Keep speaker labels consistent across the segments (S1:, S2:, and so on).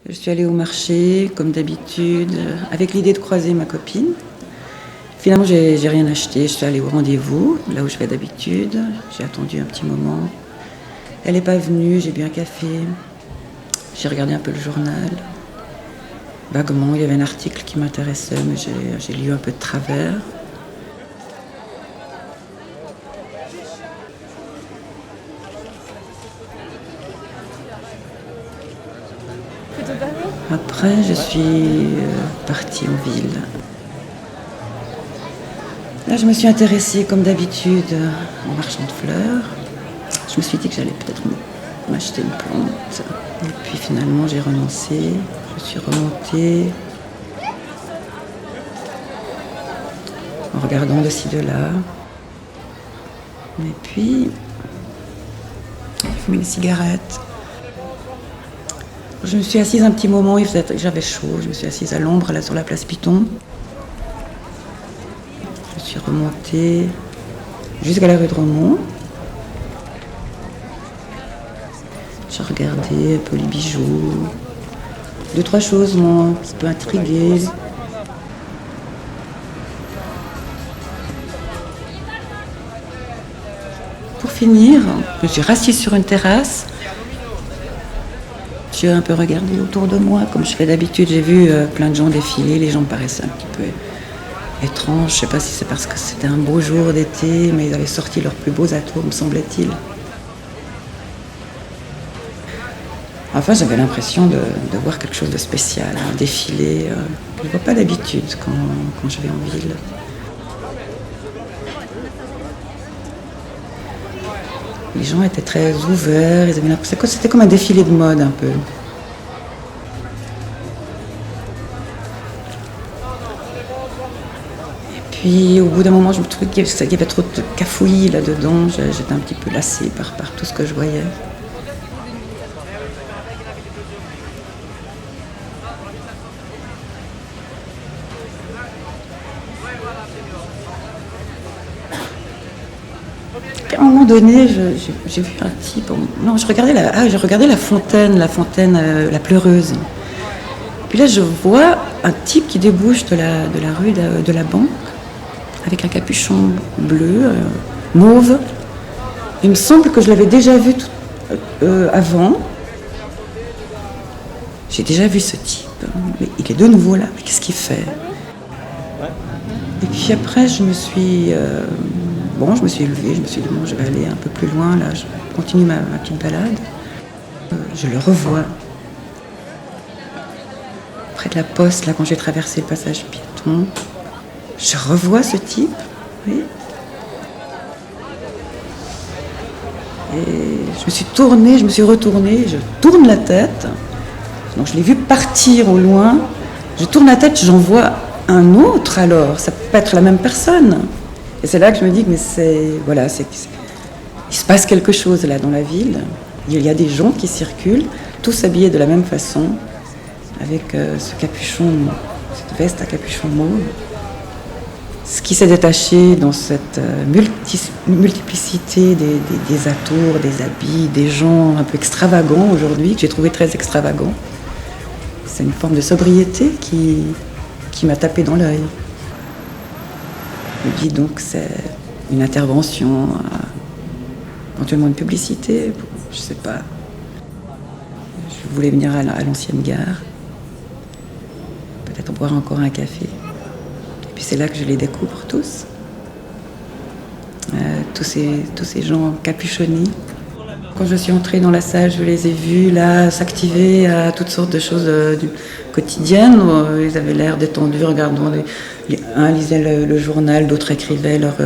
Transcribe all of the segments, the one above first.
S1: Je suis allée au marché, comme d'habitude, avec l'idée de croiser ma copine. Finalement, j'ai rien acheté. Je suis allée au rendez-vous, là où je vais d'habitude. J'ai attendu un petit moment. Elle n'est pas venue, j'ai bu un café. J'ai regardé un peu le journal. Vaguement, il y avait un article qui m'intéressait, mais j'ai lu un peu de travers. Après, je suis partie en ville. Là, je me suis intéressée, comme d'habitude, au marchand de fleurs. Je me suis dit que j'allais peut-être m'acheter une plante. Et puis finalement, j'ai renoncé. Je suis remontée en regardant de ci, de là. Et puis, j'ai fumé une cigarette. Je me suis assise un petit moment, j'avais chaud. Je me suis assise à l'ombre, là, sur la place Piton. Je suis remontée jusqu'à la rue de Romont. J'ai regardé un peu les bijoux. 2-3 choses m'ont un petit peu intriguée. Pour finir, je me suis rassise sur une terrasse. J'ai un peu regardé autour de moi, comme je fais d'habitude. J'ai vu plein de gens défiler. Les gens me paraissaient un petit peu étranges. Je ne sais pas si c'est parce que c'était un beau jour d'été, mais ils avaient sorti leurs plus beaux atours, me semblait-il. Enfin, j'avais l'impression de voir quelque chose de spécial, un défilé que je ne vois pas d'habitude quand je vais en ville. Les gens étaient très ouverts, ils avaient l'impression que c'était comme un défilé de mode un peu. Et puis au bout d'un moment, je me trouvais qu'il y avait trop de cafouillis là-dedans, j'étais un petit peu lassée par tout ce que je voyais. À un moment donné, j'ai vu un type. Non, je regardais la fontaine, la pleureuse. Puis là, je vois un type qui débouche de la rue de la banque, avec un capuchon bleu, mauve. Il me semble que je l'avais déjà vu avant. J'ai déjà vu ce type. Mais il est de nouveau là. Mais qu'est-ce qu'il fait? Et puis après, je me suis élevée, je me suis dit, bon, je vais aller un peu plus loin, là, je continue ma petite balade. Je le revois. Près de la poste, là, quand j'ai traversé le passage piéton, je revois ce type, oui. Et je me suis tournée, je me suis retournée, je tourne la tête. Donc je l'ai vu partir au loin. Je tourne la tête, j'en vois un autre alors, ça peut pas être la même personne. Et c'est là que je me dis que il se passe quelque chose là dans la ville. Il y a des gens qui circulent, tous habillés de la même façon, avec ce capuchon, cette veste à capuchon mauve. Ce qui s'est détaché dans cette multiplicité des atours, des habits, des gens un peu extravagants aujourd'hui, que j'ai trouvé très extravagants, c'est une forme de sobriété qui m'a tapé dans l'œil. Je me dis donc c'est une intervention, éventuellement une publicité, je sais pas. Je voulais venir à l'ancienne gare, peut-être boire encore un café. Et puis c'est là que je les découvre tous. Tous ces gens capuchonnés. Quand je suis entrée dans la salle, je les ai vus là s'activer à toutes sortes de choses quotidiennes. Ils avaient l'air détendus, regardant. Un lisait le journal, d'autres écrivaient leur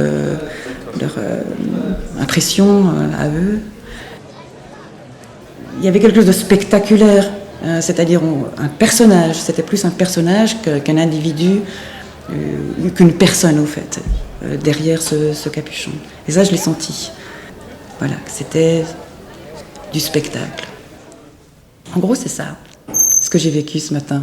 S1: impression à eux. Il y avait quelque chose de spectaculaire, c'est-à-dire un personnage. C'était plus un personnage qu'un individu, qu'une personne au fait, derrière ce capuchon. Et ça, je l'ai senti. Voilà, c'était du spectacle. En gros, c'est ça, ce que j'ai vécu ce matin.